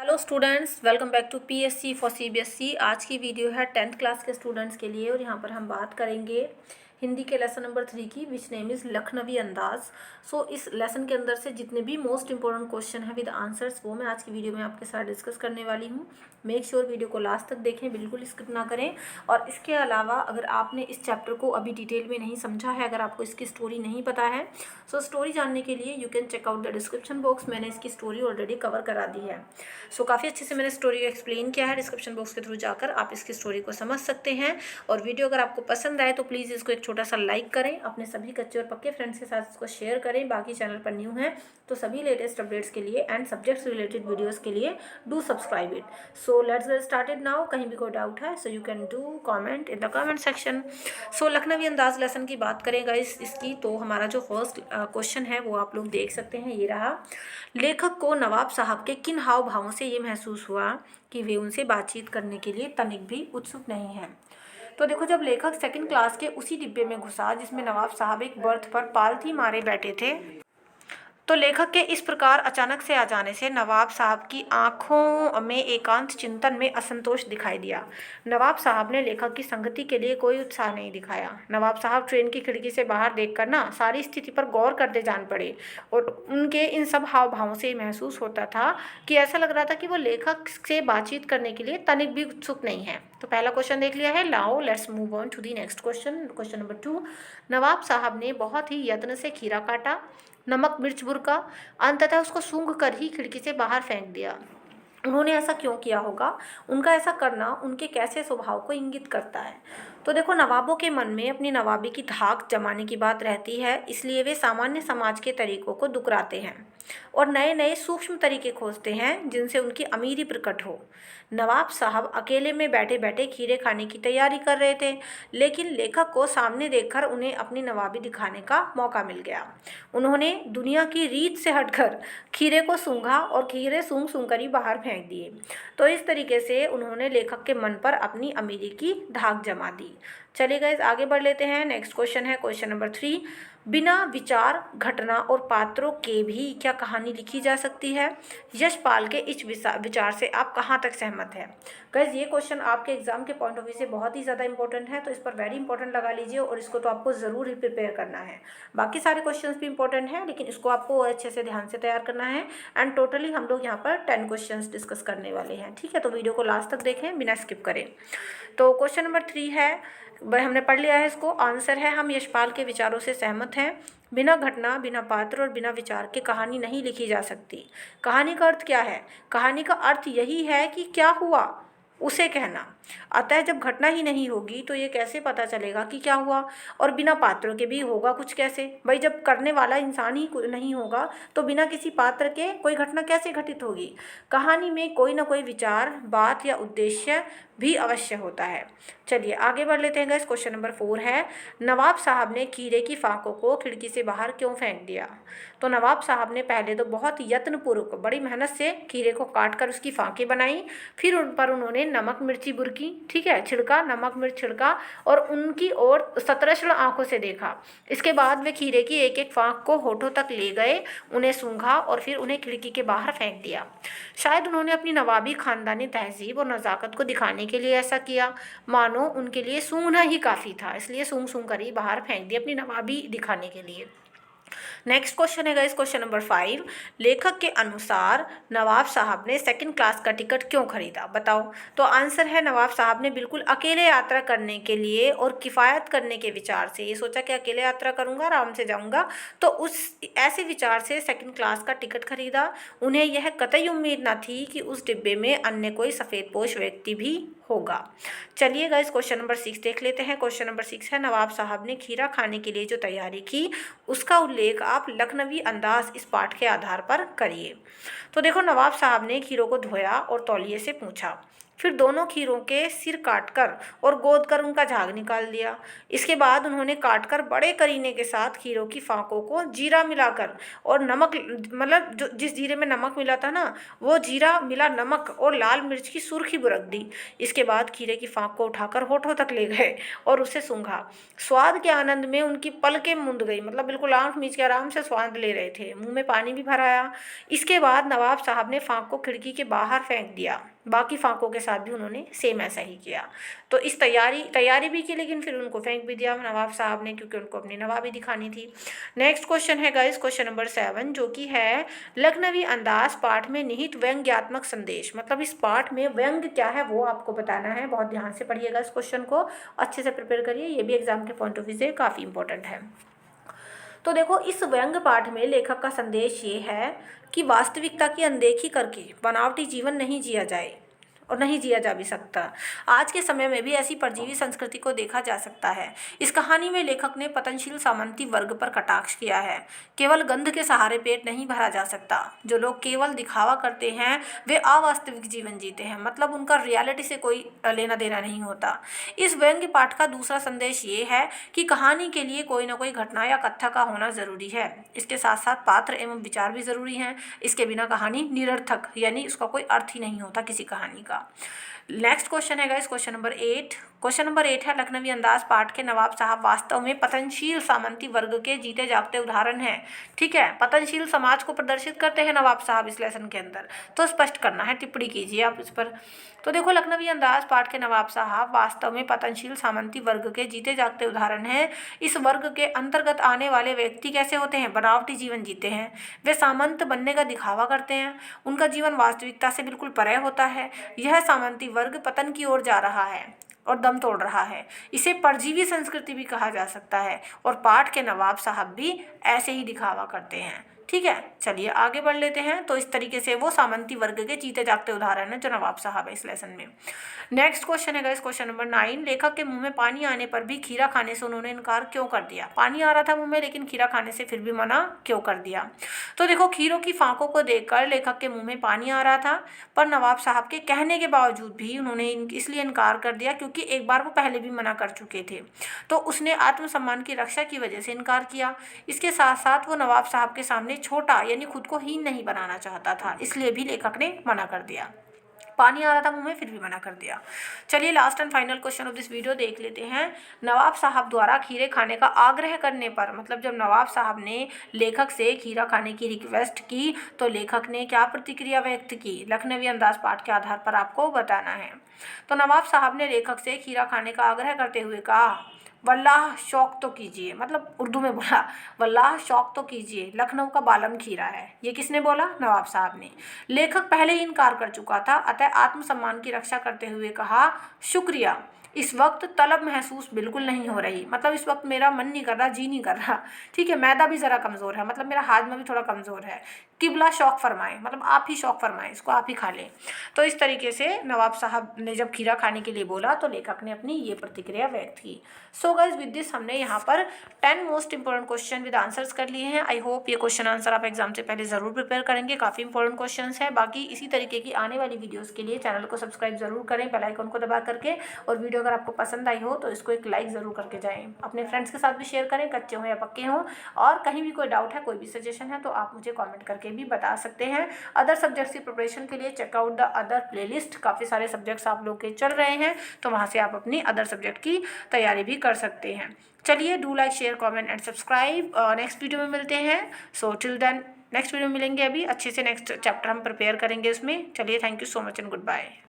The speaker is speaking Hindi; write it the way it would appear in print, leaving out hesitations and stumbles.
Hello students, welcome back to PSC for CBSE. आज की वीडियो है 10th क्लास के स्टूडेंट्स के लिए और यहाँ पर हम बात करेंगे हिंदी के लेसन नंबर 3 की, विच नेम इज़ लखनवी अंदाज। सो इस लेसन के अंदर से जितने भी मोस्ट इंपॉर्टेंट क्वेश्चन है विद आंसर्स वो मैं आज की वीडियो में आपके साथ डिस्कस करने वाली हूँ। मेक श्योर वीडियो को लास्ट तक देखें, बिल्कुल स्किप ना करें। और इसके अलावा अगर आपने इस चैप्टर को अभी डिटेल में नहीं समझा है, अगर आपको इसकी स्टोरी नहीं पता है, सो स्टोरी जानने के लिए you can check out the description box. मैंने इसकी स्टोरी ऑलरेडी कवर करा दी है। सो काफ़ी अच्छे से मैंने स्टोरी को एक्सप्लेन किया है। डिस्क्रिप्शन बॉक्स के थ्रू जाकर आप इसकी स्टोरी को समझ सकते हैं। और वीडियो अगर आपको पसंद आए तो प्लीज़ इसको एक छोटा सा लाइक करें, अपने सभी कच्चे और पक्के फ्रेंड्स के साथ इसको शेयर करें। बाकी चैनल पर न्यू हैं तो सभी लेटेस्ट अपडेट्स के लिए एंड सब्जेक्ट्स रिलेटेड वीडियोज़ के लिए do subscribe it. So let's get started now. कहीं भी कोई डाउट है so you can do comment in the comment section. So लखनवी अंदाज लेसन की बात करेंगे इसकी, तो हमारा जो फर्स्ट क्वेश्चन है वो आप लोग देख सकते हैं, ये रहा। लेखक को नवाब साहब के किन हाव भावों से ये महसूस हुआ कि वे उनसे बातचीत करने के लिए तनिक भी उत्सुक नहीं हैं। तो देखो, जब लेखक सेकंड क्लास के उसी डिब्बे में घुसा जिसमें नवाब साहब एक बर्थ पर पालथी मारे बैठे थे, तो लेखक के इस प्रकार अचानक से आ जाने से नवाब साहब की आंखों में एकांत चिंतन में असंतोष दिखाई दिया। नवाब साहब ने लेखक की संगति के लिए कोई उत्साह नहीं दिखाया। नवाब साहब ट्रेन की खिड़की से बाहर देखकर ना सारी स्थिति पर गौर करते जान पड़े और उनके इन सब हाव भावों से महसूस होता था कि ऐसा लग रहा था कि वो लेखक से बातचीत करने के लिए तनिक भी उत्सुक नहीं है। तो पहला क्वेश्चन देख लिया है। Now let's move on to the next question. Question number 2। नवाब साहब ने बहुत ही यत्न से खीरा काटा, नमक मिर्च बुरका, अंततः उसको सूंघ कर ही खिड़की से बाहर फेंक दिया। उन्होंने ऐसा क्यों किया होगा? उनका ऐसा करना उनके कैसे स्वभाव को इंगित करता है? तो देखो, नवाबों के मन में अपनी नवाबी की धाक जमाने की बात रहती है, इसलिए वे सामान्य समाज के तरीकों को दुकराते हैं और नए नए सूक्ष्म तरीके खोजते हैं जिनसे उनकी अमीरी प्रकट हो। नवाब साहब अकेले में बैठे बैठे खीरे खाने की तैयारी कर रहे थे, लेकिन लेखक को सामने देखकर उन्हें अपनी नवाबी दिखाने का मौका मिल गया। उन्होंने दुनिया की रीत से हटकर खीरे को सूंघा और खीरे सूंघ सूंघ कर ही बाहर फेंक दिए। तो इस तरीके से उन्होंने लेखक के मन पर अपनी अमीरी की धाक जमा दी। चलिए गाइस, आगे बढ़ लेते हैं। नेक्स्ट क्वेश्चन है क्वेश्चन नंबर 3। बिना विचार, घटना और पात्रों के भी क्या कहानी लिखी जा सकती है? यशपाल के इस विचार से आप कहाँ तक सहमत हैं? गाइस, ये क्वेश्चन आपके एग्जाम के पॉइंट ऑफ व्यू से बहुत ही ज़्यादा इंपॉर्टेंट है, तो इस पर वेरी इंपॉर्टेंट लगा लीजिए और इसको तो आपको ज़रूर ही प्रिपेयर करना है। बाकी सारे क्वेश्चंस भी इंपॉर्टेंट हैं, लेकिन इसको आपको अच्छे से ध्यान से तैयार करना है। एंड टोटली हम लोग यहाँ पर 10 क्वेश्चंस डिस्कस करने वाले हैं, ठीक है? तो वीडियो को लास्ट तक देखें, बिना स्किप करें। तो क्वेश्चन नंबर 3 है, भाई हमने पढ़ लिया है इसको। आंसर है, हम यशपाल के विचारों से सहमत हैं। बिना घटना, बिना पात्र और बिना विचार के कहानी नहीं लिखी जा सकती। कहानी का अर्थ क्या है? कहानी का अर्थ यही है कि क्या हुआ उसे कहना। अतः जब घटना ही नहीं होगी तो ये कैसे पता चलेगा कि क्या हुआ? और बिना पात्रों के भी होगा कुछ कैसे? भाई, जब करने वाला इंसान ही नहीं होगा तो बिना किसी पात्र के कोई घटना कैसे घटित होगी? कहानी में कोई ना कोई विचार, बात या उद्देश्य भी अवश्य होता है। चलिए आगे बढ़ लेते हैं गाइस। क्वेश्चन नंबर 4 है, नवाब साहब ने खीरे की फाकों को खिड़की से बाहर क्यों फेंक दिया? तो नवाब साहब ने पहले तो बहुत यत्नपूर्वक, बड़ी मेहनत से खीरे को काट कर उसकी फाकें बनाई, फिर उन पर उन्होंने नमक मिर्ची बुरकी, ठीक है, छिड़का, नमक मिर्च छिड़का और उनकी ओर सतरक्षण आंखों से देखा। इसके बाद वे खीरे की एक एक फाक को होठों तक ले गए, उन्हें सूंघा और फिर उन्हें खिड़की के बाहर फेंक दिया। शायद उन्होंने अपनी नवाबी खानदानी तहजीब और नज़ाकत को दिखाने के लिए ऐसा किया, मानो उनके लिए सूंघना ही काफ़ी था, इसलिए सूंघ सूंघ कर ही बाहर फेंक दिया अपनी नवाबी दिखाने के लिए। नेक्स्ट क्वेश्चन है गाइस, क्वेश्चन नंबर 5। लेखक के अनुसार नवाब साहब ने सेकंड क्लास का टिकट क्यों खरीदा? बताओ। तो आंसर है, नवाब साहब ने बिल्कुल अकेले यात्रा करने के लिए और किफ़ायत करने के विचार से, ये सोचा कि अकेले यात्रा करूंगा, आराम से जाऊंगा, तो उस ऐसे विचार से सेकंड क्लास का टिकट खरीदा। उन्हें यह कतई उम्मीद न थी कि उस डिब्बे में अन्य कोई सफ़ेदपोश व्यक्ति भी होगा। चलिए गाइस, क्वेश्चन नंबर 6 देख लेते हैं। क्वेश्चन नंबर 6 है, नवाब साहब ने खीरा खाने के लिए जो तैयारी की उसका उल्लेख आप लखनवी अंदाज इस पाठ के आधार पर करिए। तो देखो, नवाब साहब ने खीरों को धोया और तौलिए से पूछा, फिर दोनों खीरों के सिर काटकर और गोद कर उनका झाग निकाल दिया। इसके बाद उन्होंने काटकर बड़े करीने के साथ खीरों की फांकों को जीरा मिलाकर और नमक, मतलब जो जिस जीरे में नमक मिला था ना, वो जीरा मिला नमक और लाल मिर्च की सुर्खी बुरक दी। इसके बाद खीरे की फांक को उठाकर होठों तक ले गए और उसे सूंघा। स्वाद के आनंद में उनकी पलकें मूंद गई, मतलब बिल्कुल आंख मीच के आराम से स्वाद ले रहे थे, मुंह में पानी भी भर आया। इसके बाद नवाब साहब ने फांक को खिड़की के बाहर फेंक दिया। बाकी फांकों के साथ भी उन्होंने सेम ऐसा ही किया। तो इस तैयारी भी की, लेकिन फिर उनको फेंक भी दिया नवाब साहब ने, क्योंकि उनको अपनी नवाबी दिखानी थी। नेक्स्ट क्वेश्चन है गाइस, क्वेश्चन नंबर 7, जो कि है लखनवी अंदाज पाठ में निहित व्यंग्यात्मक संदेश। मतलब इस पाठ में व्यंग्य क्या है वो आपको बताना है। बहुत ध्यान से पढ़िएगा इस क्वेश्चन को, अच्छे से प्रिपेयर करिए, ये भी एग्जाम के पॉइंट ऑफ व्यू से काफ़ी इंपॉर्टेंट है। तो देखो, इस व्यंग्य पाठ में लेखक का संदेश ये है कि वास्तविकता की अनदेखी करके बनावटी जीवन नहीं जिया जाए और नहीं जिया जा भी सकता। आज के समय में भी ऐसी परजीवी संस्कृति को देखा जा सकता है। इस कहानी में लेखक ने पतनशील सामंती वर्ग पर कटाक्ष किया है। केवल गंध के सहारे पेट नहीं भरा जा सकता। जो लोग केवल दिखावा करते हैं वे अवास्तविक जीवन जीते हैं, मतलब उनका रियलिटी से कोई लेना देना नहीं होता। इस व्यंग्य पाठ का दूसरा संदेश ये है कि कहानी के लिए कोई ना कोई घटना या कथा का होना जरूरी है। इसके साथ साथ पात्र एवं विचार भी जरूरी हैं। इसके बिना कहानी निरर्थक, यानी उसका कोई अर्थ ही नहीं होता किसी कहानी का। नेक्स्ट क्वेश्चन है guys, question number 8। Question number 8 है लखनवी अंदाज पाठ के नवाब साहब वास्तव में पतनशील सामंती वर्ग के जीते जागते उदाहरण हैं। ठीक है, पतनशील समाज को प्रदर्शित करते हैं नवाब साहब इस लेसन के अंदर, तो स्पष्ट करना है, टिप्पणी कीजिए आप इस पर। तो देखो, लखनवी अंदाज पाठ के नवाब साहब वास्तव में पतनशील सामंती वर्ग के जीते जागते उदाहरण हैं। इस वर्ग के अंतर्गत आने वाले व्यक्ति कैसे होते हैं? बनावटी जीवन जीते हैं। वे सामंत बनने का दिखावा करते हैं। उनका जीवन वास्तविकता से बिल्कुल परे होता है। यह सामंती वर्ग पतन की ओर जा रहा है और दम तोड़ रहा है। इसे परजीवी संस्कृति भी कहा जा सकता है और पाठ के नवाब साहब भी ऐसे ही दिखावा करते हैं। ठीक है, चलिए आगे बढ़ लेते हैं। तो इस तरीके से वो सामंती वर्ग के जीते जागते उदाहरण है जो नवाब साहब है इस लेसन में। नेक्स्ट क्वेश्चन है गाइस, क्वेश्चन नंबर 9। लेखक के मुंह में पानी आने पर भी खीरा खाने से उन्होंने इनकार क्यों कर दिया? पानी आ रहा था मुंह में, लेकिन खीरा खाने से फिर भी मना क्यों कर दिया? तो देखो, खीरों की फांकों को देखकर लेखक के मुंह में पानी आ रहा था, पर नवाब साहब के कहने के बावजूद भी उन्होंने इसलिए इनकार कर दिया क्योंकि एक बार वो पहले भी मना कर चुके थे। तो उसने आत्मसम्मान की रक्षा की वजह से इनकार किया। इसके साथ साथ वो नवाब साहब के सामने छोटा, यानी खुद को हीन नहीं बनाना चाहता था, इसलिए भी लेखक ने मना कर दिया। पानी आ रहा था मुंह में, फिर भी मना कर दिया। चलिए last and final question of this video देख लेते हैं। नवाब साहब द्वारा खीरे खाने का आग्रह करने पर, मतलब जब नवाब साहब ने लेखक से खीरा खाने की रिक्वेस्ट की तो लेखक ने क्या प्रतिक्रिया व्यक्त की? लखनवी अंदाज पाठ के आधार पर आपको बताना है। तो नवाब साहब ने लेखक से खीरा खाने का आग्रह करते हुए कहा, वल्लाह शौक तो कीजिए, मतलब उर्दू में बोला, वल्लाह शौक तो कीजिए, लखनऊ का बालम खीरा है। ये किसने बोला? नवाब साहब ने। लेखक पहले ही इनकार कर चुका था, अतः आत्मसम्मान की रक्षा करते हुए कहा, शुक्रिया, इस वक्त तलब महसूस बिल्कुल नहीं हो रही, मतलब इस वक्त मेरा मन नहीं कर रहा, जी नहीं कर रहा। ठीक है, मैदा भी ज़रा कमज़ोर है, मतलब मेरा हाजमा भी थोड़ा कमज़ोर है। किबला शौक फरमाए, मतलब आप ही शौक फरमाएं, इसको आप ही खा लें। तो इस तरीके से नवाब साहब ने जब खीरा खाने के लिए बोला तो लेखक ने अपनी ये प्रतिक्रिया व्यक्त की। सो गाइस, विद दिस हमने यहाँ पर 10 most important question with answers कर लिए हैं। आई होप ये क्वेश्चन आंसर आप एग्जाम से पहले ज़रूर प्रिपेयर करेंगे, काफ़ी इंपॉर्टेंट क्वेश्चन है। बाकी इसी तरीके की आने वाली वीडियोज़ के लिए चैनल को सब्सक्राइब जरूर करें, बेल आइकन को दबा करके, और वीडियो अगर आपको पसंद आई हो तो इसको एक लाइक ज़रूर करके जाएं। अपने फ्रेंड्स के साथ भी शेयर करें, कच्चे हों या पक्के हों। और कहीं भी कोई डाउट है, कोई भी सजेशन है तो आप मुझे कमेंट करके भी बता सकते हैं। अदर सब्जेक्ट्स की प्रिपरेशन के लिए चेकआउट द अदर प्लेलिस्ट, काफ़ी सारे सब्जेक्ट्स आप लोग के चल रहे हैं, तो वहाँ से आप अपनी अदर सब्जेक्ट की तैयारी भी कर सकते हैं। चलिए, do like, share, comment and subscribe. Next video में मिलते हैं। So till then, next video में मिलेंगे। अभी अच्छे से नेक्स्ट चैप्टर हम प्रिपेयर करेंगे उसमें। चलिए, thank you so much and good bye.